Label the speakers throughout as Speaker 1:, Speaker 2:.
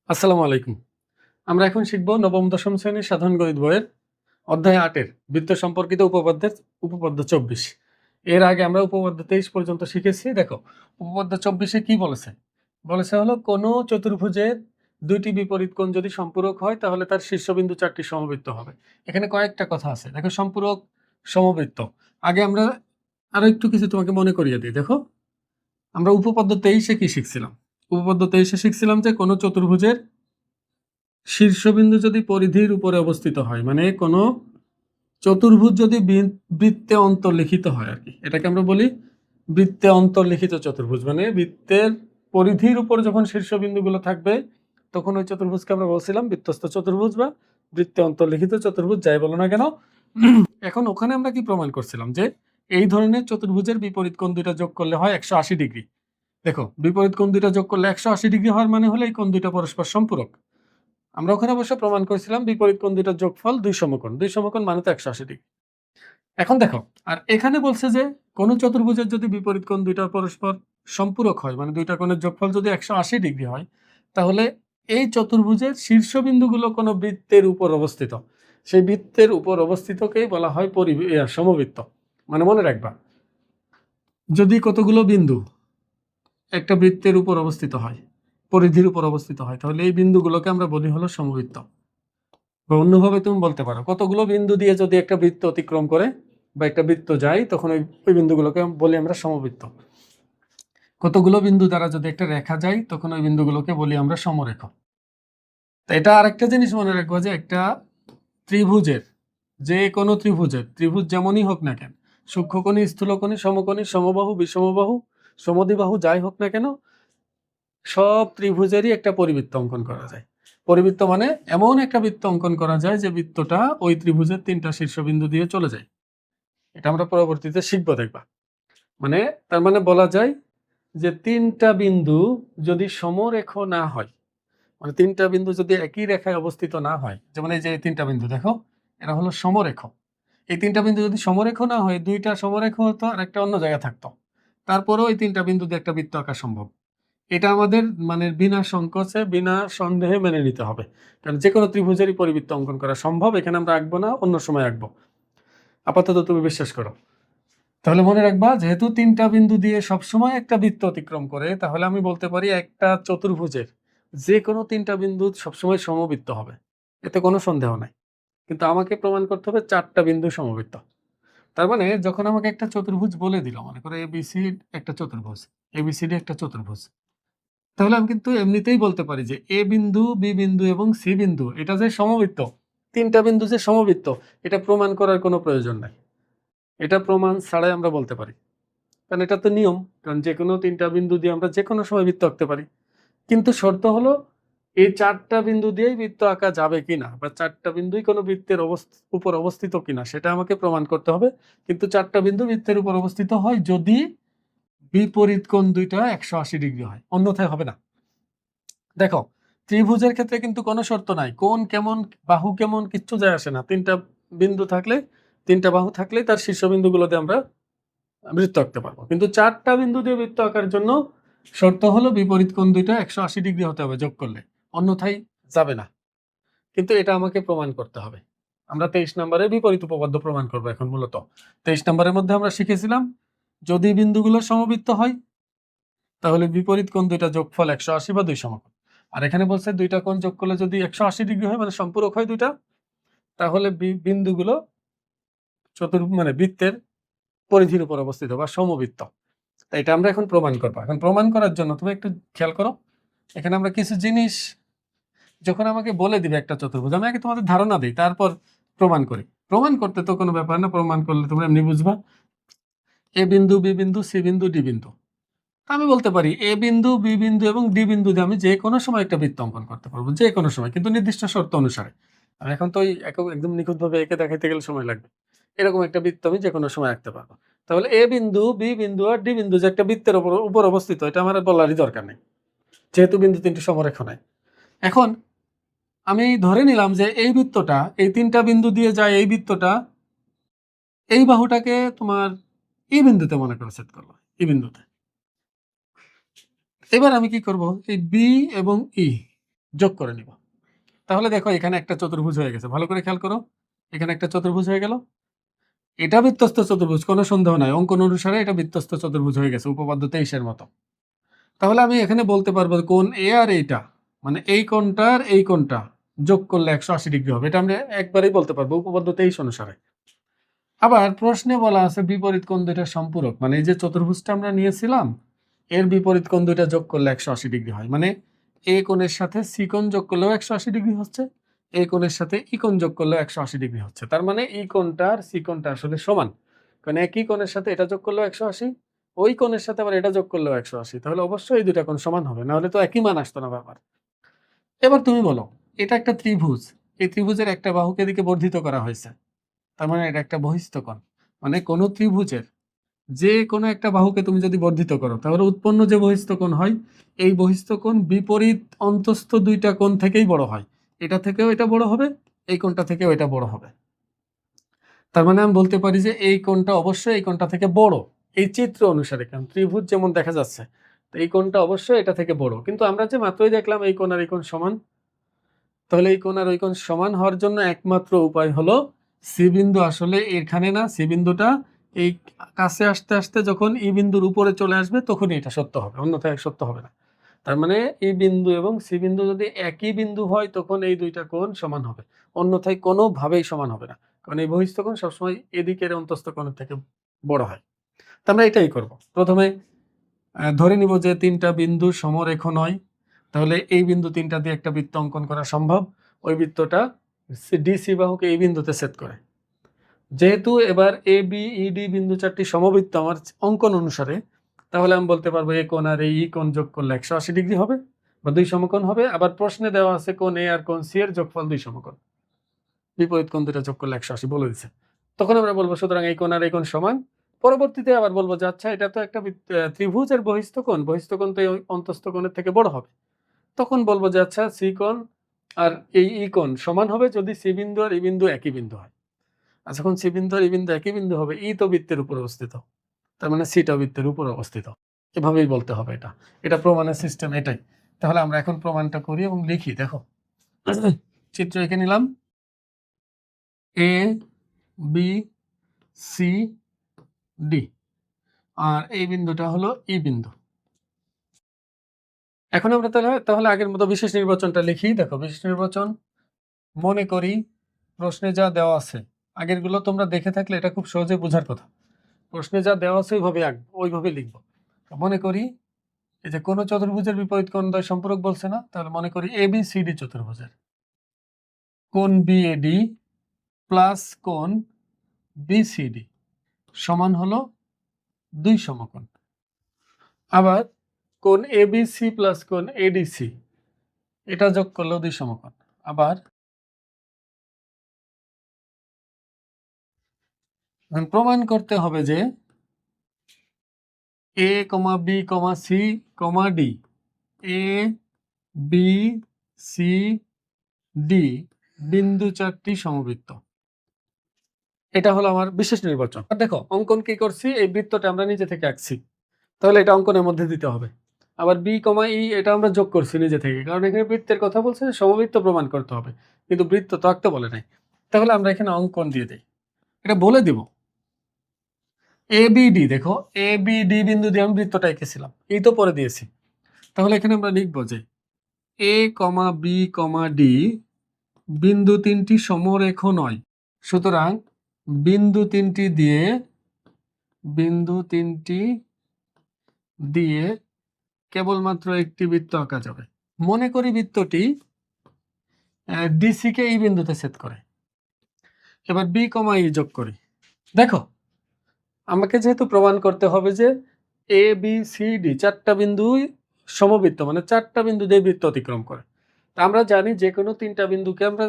Speaker 1: আসসালামু আলাইকুম। আমরা এখন শিখব নবম দশম শ্রেণীর সাধারণ গণিত বইয়ের অধ্যায় ৮ এর বৃত্ত সম্পর্কিত উপপাদ্যের উপপাদ্য ২৪। এর আগে আমরা উপপাদ্য ২৩ পর্যন্ত শিখেছি। দেখো উপপাদ্য ২৪ এ কি বলেছে? বলেছে হলো কোনো চতুর্ভুজের দুইটি বিপরীত কোণ যদি সম্পূরক হয় তাহলে তার শীর্ষবিন্দু ৪টি সমবৃত্ত হবে। এখানে কয়েকটা কথা আছে। দেখো সম্পূরক, সমবৃত্ত। আগে আমরা আরো একটু কিছু তোমাকে মনে করিয়ে দিই। দেখো আমরা উপপাদ্য ২৩ এ কি শিখছিলাম? উপপাদ্য ২৩ এ শিখছিলাম যে কোনো চতুর্ভুজের শীর্ষবিন্দু যদি পরিধির উপরে অবস্থিত হয়, মানে কোনো চতুর্ভুজ যদি বৃত্তে অন্তর্লিখিত হয় আর কি, এটাকে আমরা বলি বৃত্তে অন্তর্লিখিত চতুর্ভুজ। মানে বৃত্তের পরিধির উপর যখন শীর্ষবিন্দুগুলো থাকবে তখন ওই চতুর্ভুজকে আমরা বলছিলাম বৃত্তস্থ চতুর্ভুজ বা বৃত্তে অন্তর্লিখিত চতুর্ভুজ, যাই বলো না কেন। এখন ওখানে আমরা কি প্রমাণ করছিলাম যে এই ধরনের চতুর্ভুজের বিপরীত কোণ দুইটা যোগ করলে হয় ১৮০ ডিগ্রি। দেখো বিপরীত কোণ দুইটা যোগ করলে ১৮০ ডিগ্রি হওয়ার মানে হলো এই কোণ দুইটা পরস্পর সম্পূরক। আমরা ওখানে অবশ্য প্রমাণ করেছিলাম বিপরীত কোণ দুইটার যোগফল ২ সমকোণ। ২ সমকোণ মানে তো ১৮০ ডিগ্রি। এখন দেখো, আর এখানে বলছে যে কোন চতুর্ভুজের যদি বিপরীত কোণ দুইটা পরস্পর সম্পূরক হয়, মানে দুইটা কোণের যোগফল যদি ১৮০ ডিগ্রি হয়, তাহলে এই চতুর্ভুজের শীর্ষবিন্দুগুলো কোনো বৃত্তের উপর অবস্থিত। সেই বৃত্তের উপর অবস্থিতকেই বলা হয় সমবৃত্ত। মানে মনে রাখবা, যদি কতগুলো বিন্দু একটা বৃত্তের উপর অবস্থিত হয়, পরিধির উপর অবস্থিত হয়, তাহলে এই বিন্দুগুলোকে আমরা বলি হলো সমবৃত্ত। বা অন্যভাবে তুমি বলতে পারো, কতগুলো বিন্দু দিয়ে যদি একটা বৃত্ত অতিক্রম করে বা একটা বৃত্ত যায়, তখন ওই বিন্দুগুলোকে বলি আমরা সমবৃত্ত। কতগুলো বিন্দু দ্বারা যদি একটা রেখা যায়, তখন ওই বিন্দুগুলোকে বলি আমরা সমরেখ। তো এটা আরেকটা জিনিস মনে রাখবো যে একটা ত্রিভুজের, যে কোনো ত্রিভুজ যেমনই হোক না কেন, সূক্ষ্মকোণী, স্থূলকোণী, সমকোণী, সমবাহু, বিষমবাহু, সমদ্বিবাহু যাই হোক না কেন, সব ত্রিভুজেরই একটা পরিবৃত্ত অঙ্কন করা যায়। পরিবৃত্ত মানে এমন একটা বৃত্ত অঙ্কন করা যায় যে বৃত্তটা ওই ত্রিভুজের ৩টা শীর্ষবিন্দু দিয়ে চলে যায়। এটা আমরা পরবর্তীতে শিখবো, দেখবা। মানে তার মানে বলা যায় যে ৩টা বিন্দু যদি সমরেখ না হয়, মানে ৩টা বিন্দু যদি একই রেখায় অবস্থিত না হয়, যেমন এই যে ৩টা বিন্দু দেখো, এরা হলো সমরেখ। এই 3টা বিন্দু যদি সমরেখ না হয়, 2টা সমরেখ হতো আর একটা অন্য জায়গায় থাকতো, তারপরেও এই 3টা বিন্দু দিয়ে একটা বৃত্ত আঁকা সম্ভব। এটা আমাদের মানে বিনা সংকোচে, বিনা সন্দেহে মেনে নিতে হবে, কারণ যে কোনো ত্রিভুজেরই পরিবৃত্ত অঙ্কন করা সম্ভব। এখানে আমরা আঁকবো না, অন্য সময় আঁকবো, আপাতত তুমি বিশ্বাস করো। তাহলে মনে রাখবা, যেহেতু 3টা বিন্দু দিয়ে সবসময় একটা বৃত্ত অতিক্রম করে, তাহলে আমি বলতে পারি একটা চতুর্ভুজের যে কোনো 3টা বিন্দু সবসময় সমবৃত্ত হবে, এতে কোনো সন্দেহ নাই। কিন্তু আমাকে প্রমাণ করতে হবে 4টা বিন্দু সমবৃত্ত। তার মানে যখন আমাকে একটা চতুর্ভুজ বলে দিল, মনে করো এবিসি একটা চতুর্ভুজ, এবিসিডি একটা চতুর্ভুজ, তাহলে আমি কিন্তু এমনিতেই বলতে পারি যে এ বিন্দু, বি বিন্দু এবং সি বিন্দু এটা যে সমবৃত্ত, 3টা বিন্দু যে সমবৃত্ত, এটা প্রমাণ করার কোনো প্রয়োজন নাই। এটা প্রমাণ ছাড়াই আমরা বলতে পারি, কারণ এটা তো নিয়ম। কারণ যে কোনো 3টা বিন্দু দিয়ে আমরা যে কোনো সময় বৃত্ত আঁকতে পারি। কিন্তু শর্ত হলো এই 4টা বিন্দু দিয়েই বৃত্ত আঁকা যাবে কিনা, বা 4টা বিন্দুই কোনো বৃত্তের উপর অবস্থিত কিনা, সেটা আমাকে প্রমাণ করতে হবে। কিন্তু 4টা বিন্দু বৃত্তের উপর অবস্থিত হয় যদি বিপরীত কোণ দুইটা 180 ডিগ্রি হয়, অন্যথায় হবে না। দেখো ত্রিভুজের ক্ষেত্রে কিন্তু কোনো শর্ত নাই, কোণ কেমন, বাহু কেমন, কিচ্ছু যায় আসে না। 3টা বিন্দু থাকলে, 3টা বাহু থাকলে তার শীর্ষবিন্দুগুলোতে আমরা বৃত্ত আঁকতে পারবো। কিন্তু 4টা বিন্দু দিয়ে বৃত্ত আঁকার জন্য শর্ত হলো বিপরীত কোণ দুইটা 180 ডিগ্রি হতে হবে যোগ করলে, অন্যথায় যাবে না। কিন্তু এটা আমাকে প্রমাণ করতে হবে। আমরা 23 নম্বরে বিপরীত উপপাদ্য প্রমাণ করবো এখন। মূলত 23 নম্বরের মধ্যে আমরা শিখেছিলাম যদি বিন্দুগুলো সমবৃত্ত হয়, তাহলে বিপরীত কোণ দুইটা যোগফল 180 বা 2 সমকোণ। আর এখানে বলছে দুইটা কোণ যোগ করলে যদি 180 ডিগ্রি হয়, মানে সম্পূরক হয় দুইটা, তাহলে বিন্দুগুলো মানে বৃত্তের পরিধির উপর অবস্থিত বা সমবৃত্ত। তাই এটা আমরা এখন প্রমাণ করবো। এখন প্রমাণ করার জন্য তুমি একটু খেয়াল করো, এখানে আমরা কিছু জিনিস যখন আমাকে বলে দিবে একটা চতুর্ভুজ, আমি আগে তোমাদের ধারণা দিই, তারপর প্রমাণ করি। প্রমাণ করতে তো কোনো ব্যাপার না, প্রমাণ করলে তোমরা এমনি বুঝবা। এ বিন্দু, বি বিন্দু, সি বিন্দু, ডি বিন্দু। আমি বলতে পারি এ বিন্দু, বি বিন্দু এবং ডি বিন্দু দিয়ে আমি যে কোনো সময় একটা বৃত্ত অঙ্কন করতে পারবো, যে কোনো সময়, কিন্তু নির্দিষ্ট শর্ত অনুসারে। আমি এখন তো একদম নিখুঁতভাবে এঁকে দেখাইতে গেলে সময় লাগবে। এরকম একটা বৃত্ত আমি যে কোনো সময় আঁকতে পারবো। তাহলে এ বিন্দু, বি বিন্দু আর ডি বিন্দু যে একটা বৃত্তের উপর অবস্থিত, এটা আমার বলারই দরকার নেই, যেহেতু বিন্দু 3টি সমরেখ নাই। এখন আমি ধরে নিলাম যে এই বৃত্তটা, এই 3টা বিন্দু দিয়ে যায়, এই বৃত্তটা এই বাহুটাকে তোমার এই বিন্দুতে মনে করে সেট করলো, এই বিন্দুতে। এবার আমি কি করব, এই বি এবং ই, যোগ করে নিব। তাহলে দেখো এখানে একটা চতুর্ভুজ হয়ে গেছে, ভালো করে খেয়াল করো, এখানে একটা চতুর্ভুজ হয়ে গেল। এটা বৃত্তস্থ চতুর্ভুজ, কোনো সন্দেহ নাই, অঙ্কন অনুসারে এটা বৃত্তস্থ চতুর্ভুজ হয়ে গেছে উপপাদ্য 23-এর মতো। তাহলে আমি এখানে বলতে পারবো কোণ এ আর এইটা, মানে এই কোণটা আর এই কোণটা যোগ করলে 180 ডিগ্রি হবে, এটা আমরা একবারেই বলতে পারবো উপপাদ্য 23 অনুসারে। আবার প্রশ্নে বলা আছে বিপরীত কোণ দুইটা সম্পূরক, মানে এই যে চতুর্ভুজটা আমরা নিয়েছিলাম এর বিপরীত কোণ দুইটা যোগ করলে 180 ডিগ্রি হয়, মানে এ কোণের সাথে সি কোণ যোগ করলেও 180 ডিগ্রি হচ্ছে, এই কোণের সাথে ই কোণ যোগ করলেও 180 ডিগ্রি হচ্ছে। তার মানে এই কোণটা আর সি কোণটা আসলে সমান, কারণ একই কোণের সাথে এটা যোগ করলেও 180, ওই কোণের সাথে আবার এটা যোগ করলেও 180, তাহলে অবশ্যই এই দুইটা কোণ সমান হবে, না হলে তো একই মান আসতো না ব্যাপার। এবার তুমি বলো, এটা একটা ত্রিভুজ, এই ত্রিভুজের একটা বাহুকে এদিকে বর্ধিত করা হয়েছে, তার মানে এটা একটা বহিস্থ কোণ, মানে কোনো ত্রিভুজের যে কোনো একটা বাহুকে তুমি যদি বর্ধিত করো তাহলে উৎপন্ন যে বহিস্থ কোণ হয়, এই বহিস্থ কোণ বিপরীত অন্তস্থ দুইটা কোণ থেকেই বড় হয়, এটা থেকেও এটা বড় হবে, এই কোণটা থেকেও এটা বড় হবে। তার মানে আমি বলতে পারি যে এই কোণটা অবশ্যই এই কোণটা থেকে বড়, এই চিত্র অনুসারে, কারণ ত্রিভুজ যেমন দেখা যাচ্ছে, তো এই কোণটা অবশ্যই এটা থেকে বড়, কিন্তু আমরা যে মাত্রই দেখলাম এই কোণ আর এই কোণ সমান, তাহলে এই কোণ আর ওই কোণ সমান হওয়ার জন্য একমাত্র উপায় হলো সি বিন্দু আসলে এখানে না, সি বিন্দুটা এই কাছে আসতে আসতে যখন ই বিন্দুর উপরে চলে আসবে তখনই এটা সত্য হবে, অন্যথায় সত্য হবে না। তার মানে ই বিন্দু এবং সি বিন্দু যদি একই বিন্দু হয় তখন এই দুইটা কোণ সমান হবে, অন্যথায় কোনোভাবেই সমান হবে না, কারণ এই বহিস্থ কোণ সবসময় এদিকের অন্তস্থ কোণের থেকে বড় হয়। তো আমরা এটাই করব। প্রথমে ধরে নিব যে তিনটা বিন্দু সমরেখ নয়, তাহলে এই বিন্দু তিনটা দিয়ে একটা বৃত্ত অঙ্কন করা সম্ভব, ওই বৃত্তটা ডিসি বাহুকে এই বিন্দুতে ছেদ করে। যেহেতু এবার এ বি ই ডি বিন্দু চারটি সমবৃত্ত আমার অঙ্কন অনুসারে, তাহলে আমি বলতে পারবো এ কোণ আর এই কোণ যোগ করলে 180 ডিগ্রি হবে বা দুই সমকোণ হবে। আবার প্রশ্নে দেওয়া আছে কোণ এ আর কোণ সি এর যোগফল দুই সমকোণ, বিপরীত কোণ দুটো যোগ করলে 180 বলে দিচ্ছে। তখন আমরা বলবো সুতরাং এই কোণ আর এই কোণ সমান। পরবর্তীতে আবার বলবো যে আচ্ছা এটা তো একটা ত্রিভুজের বহিস্থ কোণ তো এই অন্তস্থ কোণের থেকে বড় হবে, তখন বলবো যে আচ্ছা সি কোণ আর এই ই কোণ সমান হবে যদি সি বিন্দু আর ই বিন্দু একই বিন্দু হয়। আচ্ছা যখন সি বিন্দু আর ই বিন্দু একই বিন্দু হবে, ই তো বৃত্তের উপর অবস্থিত, তার মানে সিটা বৃত্তের উপর অবস্থিত, এভাবেই বলতে হবে। এটা এটা প্রমাণের সিস্টেম এটাই। তাহলে আমরা এখন প্রমাণটা করি এবং লিখি। দেখো চিত্র এঁকে নিলাম, এ বি সি ডি, আর এই বিন্দুটা হলো ই বিন্দু। এখন আমরা তাহলে আগের মতো বিশেষ নির্বাচনটা লিখি। দেখো বিশেষ নির্বাচন, মনে করি প্রশ্নে যা দেওয়া আছে, আগেরগুলো তোমরা দেখে থাকলে এটা খুব সহজে বোঝার কথা, প্রশ্নে যা দেওয়া আছে ওইভাবে লিখবো। মনে করি এই যে কোন চতুর্ভুজের বিপরীত কোণ দ্বয় সম্পূরক বলছে না, তাহলে মনে করি এ বি সি ডি চতুর্ভুজের কোণ বি এ ডি প্লাস কোণ বি সি ডি সমান হলো দুই সমকোণ। আবার কোণ এ বি সি প্লাস কোণ এডিসি এটা যোগ করলেও দুই সমকোণ। আবার প্রমাণ করতে হবে যে এ কমা B comma c comma D, A B C D বিন্দু চারটি সমবৃত্ত। এটা হলো আমার বিশেষ নির্বাচন। আর দেখো অঙ্কন কি করছি, এই বৃত্তটা আমরা নিজে থেকে আঁকছি, তাহলে এটা অঙ্কনের মধ্যে দিতে হবে। আবার বি কমা ই এটা আমরা যোগ করছি নিজে থেকে, কারণ এখানে বৃত্তের কথা বলছে, সমবৃত্ত প্রমাণ করতে হবে, কিন্তু বৃত্ত তো আঁকতে বলে নাই। তাহলে আমরা এখানে অঙ্কন দিয়ে দিই, এটা বলে দিব এ বি ডি। দেখো এ বি ডি বিন্দু দিয়ে আমি বৃত্তটা এঁকেছিলাম, এই তো পরে দিয়েছি। তাহলে এখানে আমরা লিখবো যে এ কমা বি কমা ডি বিন্দু তিনটি সমরেখ নয়, সুতরাং বিন্দু তিনটি দিয়ে কেবলমাত্র একটি বৃত্ত আঁকা যাবে। মনে করি বৃত্তটি ডিসি কে এই বিন্দুতে ছেদ করে। এবার বি কমা ই যোগ করি। দেখো আমাকে যেহেতু প্রমাণ করতে হবে যে এ বি সি ডি চারটা বিন্দু সমবৃত্ত, মানে চারটা বিন্দু দিয়ে বৃত্ত অতিক্রম করে। তা আমরা জানি যে কোনো তিনটা বিন্দুকে আমরা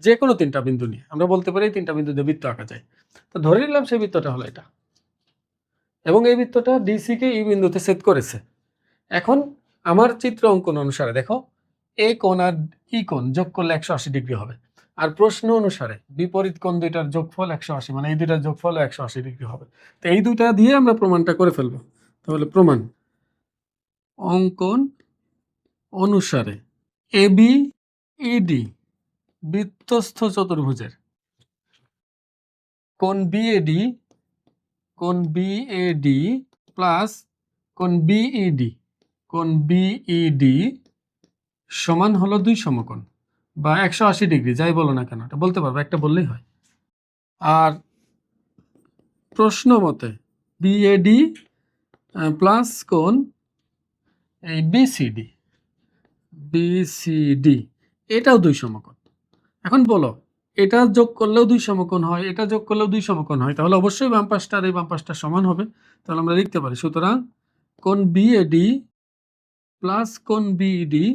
Speaker 1: যে কোনো তিনটা বিন্দু নিয়ে আমরা বলতে পারি তিনটা বিন্দু দিয়ে বৃত্ত আঁকা যায়। তো ধরে নিলাম সেই বৃত্তটা হলো এটা, এবং এই বৃত্তটা ডিসি কে এই বিন্দুতে ছেদ করেছে। এখন আমার চিত্র অঙ্কন অনুসারে দেখো এ কোণ আর ই কোণ যোগ করলে 180 ডিগ্রি হবে, আর প্রশ্ন অনুসারে বিপরীত কোণ দুইটার যোগফল 180, মানে এই দুইটার যোগফল 180 ডিগ্রি হবে। তো এই দুইটা দিয়ে আমরা প্রমাণটা করে ফেলবো। তাহলে প্রমাণ, অঙ্কন অনুসারে এবি ইডি বৃত্তস্থ চতুর্ভুজের কোণ বিএডি প্লাস কোণ বিইডি সমান হলো 2 সমকোণ বা 180 ডিগ্রি, যাই বলো না কেন, এটা বলতে পারবো, একটা বললেই হয়। আর প্রশ্ন মতে বিএডি প্লাস কোণ এই বিসিডি এটাও 2 সমকোণ। এখন বলো, এটা যোগ করলেও 2 সমকোণ হয়, এটা যোগ করলেও 2 সমকোণ হয়, তাহলে অবশ্যই বাম পাশটা আর এই বাম পাশটা সমান হবে। তাহলে আমরা লিখতে পারি, সুতরাং কোণ বিএডি প্লাস কোণ বিইডি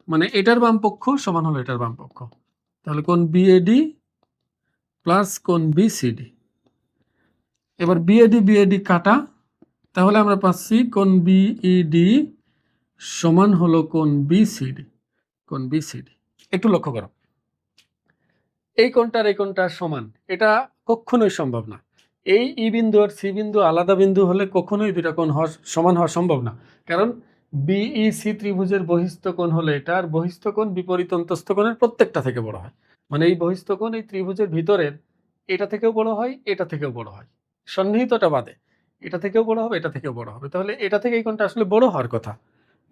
Speaker 1: মানে এটার বাম পক্ষ সমান হলো এটার বাম পক্ষ। তাহলে কোণ বিএডি প্লাস কোণ বিসিডি। এবার বিএডি কাটা, তাহলে আমরা পাচ্ছি কোণ বিইডি সমান হলো কোণ বিসিডি। একটু লক্ষ্য করো, এই কোণটার এই কোণটা সমান, এটা কখনোই সম্ভব না। এই ই বিন্দু আর সি বিন্দু আলাদা বিন্দু হলে কখনোই দুইটা কোণ সমান হওয়া সম্ভব না। কারণ বিইসি ত্রিভুজের বহিস্থ কোণ হলো এটা, আর বহিস্থ কোণ বিপরীত অন্তস্থ কোণের প্রত্যেকটা থেকে বড় হয়। মানে এই বহিস্থ কোণ এই ত্রিভুজের ভিতরের এটা থেকেও বড় হয়, এটা থেকেও বড় হয়, সন্নিহিতটা বাদে এটা থেকেও বড় হবে, এটা থেকেও বড় হবে। তাহলে এটা থেকে এই কোণটা আসলে বড় হওয়ার কথা,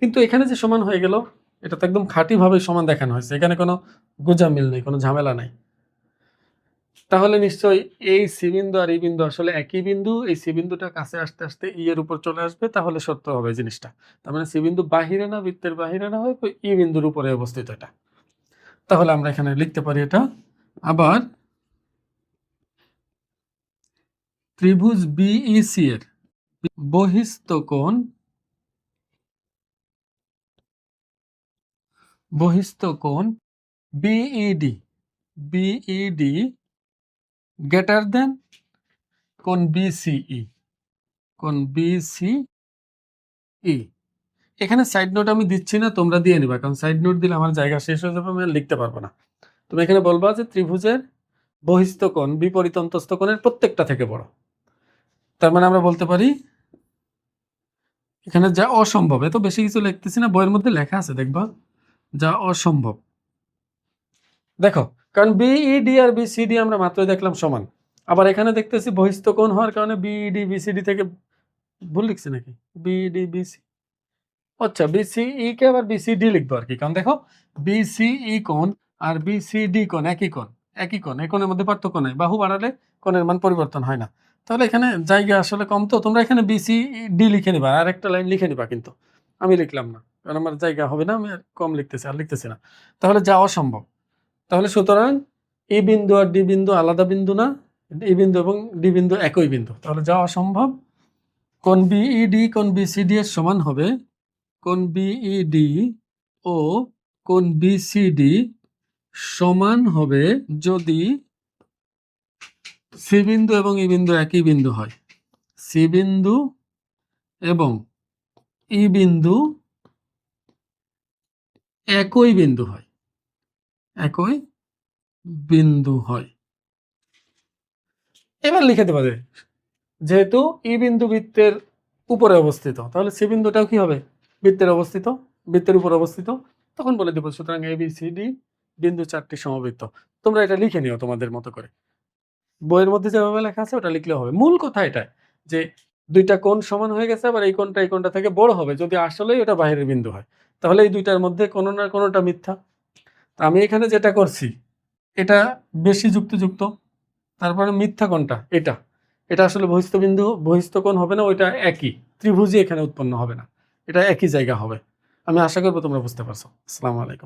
Speaker 1: কিন্তু এখানে যে সমান হয়ে গেল, এটা তো একদম খাঁটিভাবে সমান দেখানো হয়েছে, এখানে কোনো গোঁজামিল নেই, কোনো ঝামেলা নাই। তাহলে নিশ্চয়ই এই সি বিন্দু আর এই বিন্দু আসলে একই বিন্দু, এই সি বিন্দুটা কাছে আসতে আসতে ই এর উপর চলে আসবে, তাহলে সত্য হবে জিনিসটা। তার মানে সি বিন্দু বাহিরে না, বৃত্তের বাহিরে না, হয় ই বিন্দুর উপরে অবস্থিত এটা। তাহলে আমরা এখানে লিখতে পারি এটা। আবার ত্রিভুজ বিইসি এর বহিস্থ কোণ বিইডি গ্রেটার দেন কোণ বিসিই। এখানে সাইড নোট আমি দিচ্ছি না, তোমরা দিয়ে নিবা, কারণ সাইড নোট দিলে আমার জায়গা শেষ হয়ে যাবে, আমি আর লিখতে পারবো না। তুমি এখানে বলবা যে ত্রিভুজের বহিস্থ কোণ বিপরীত অন্তস্থ কোণের প্রত্যেকটা থেকে বড়। তার মানে আমরা বলতে পারি এখানে যা অসম্ভব, এত বেশি কিছু লিখতেছি না, বইয়ের মধ্যে লেখা আছে দেখবা, যা অসম্ভব। দেখো, কারণ বিইডি আর বিসিডি আমরা মাত্রই দেখলাম সমান, আবার এখানে দেখতেছি বহিস্থ কোণ হওয়ার কারণে বিইডি বিসিডি থেকে, ভুল লিখছি নাকি, বিইডি বিসি, আচ্ছা বিসিই কে আবার বিসিডি লিখবো আর কি। কারণ দেখো বিসিই কোণ আর বিসিডি কোণ একই কোণ, এই কোণের মধ্যে পার্থক্য নাই, বাহু বাড়ালে কোণের মান পরিবর্তন হয় না। তাহলে এখানে জায়গা আসলে কম, তো তোমরা এখানে বিসিডি লিখে নিবা, আর একটা লাইন লিখে নিবা, কিন্তু আমি লিখলাম না, কারণ আমার জায়গা হবে না, আমি কম লিখতেছি না, তাহলে যা অসম্ভব। তাহলে সুতরাং এই বিন্দু আর ডি বিন্দু আলাদা বিন্দু না, এই বিন্দু এবং ডি বিন্দু একই বিন্দু, তাহলে যা অসম্ভব। কোণ বিইডি কোণ বিসিডি এর সমান হবে কোণ বিইডি ও কোণ বিসিডি সমান হবে যদি সি বিন্দু এবং ই বিন্দু একই বিন্দু হয়, সি বিন্দু এবং ই বিন্দু একই বিন্দু হয়। এবার লিখে দেওয়া যায়, যেহেতু ই বিন্দু বৃত্তের উপরে অবস্থিত, তাহলে সি বিন্দুটাও কি হবে, বৃত্তের উপর অবস্থিত, তখন বলে দেবো সুতরাং এ বি সি ডি বিন্দু 4টি সমবৃত্ত। তোমরা এটা লিখে নিও তোমাদের মতো করে, বইয়ের মধ্যে যেভাবে লেখা আছে ওটা লিখলে হবে। মূল কথা এটা যে দুইটা কোণ সমান হয়ে গেছে, আবার এই কোণটা থেকে বড় হবে যদি আসলেই ওটা বাইরের বিন্দু হয়, তাহলে এই দুইটার মধ্যে কোনো না কোনোটা মিথ্যা। আমি এখানে যেটা করছি এটা বেশি যুক্ত, তারপরে মিথ্যা কোণটা এটা আসলে বহিস্থ কোণ হবে না, ওইটা একই ত্রিভুজই এখানে উৎপন্ন হবে না, এটা একই জায়গা হবে। আমি আশা করবো তোমরা বুঝতে পারছো। আসসালামু আলাইকুম।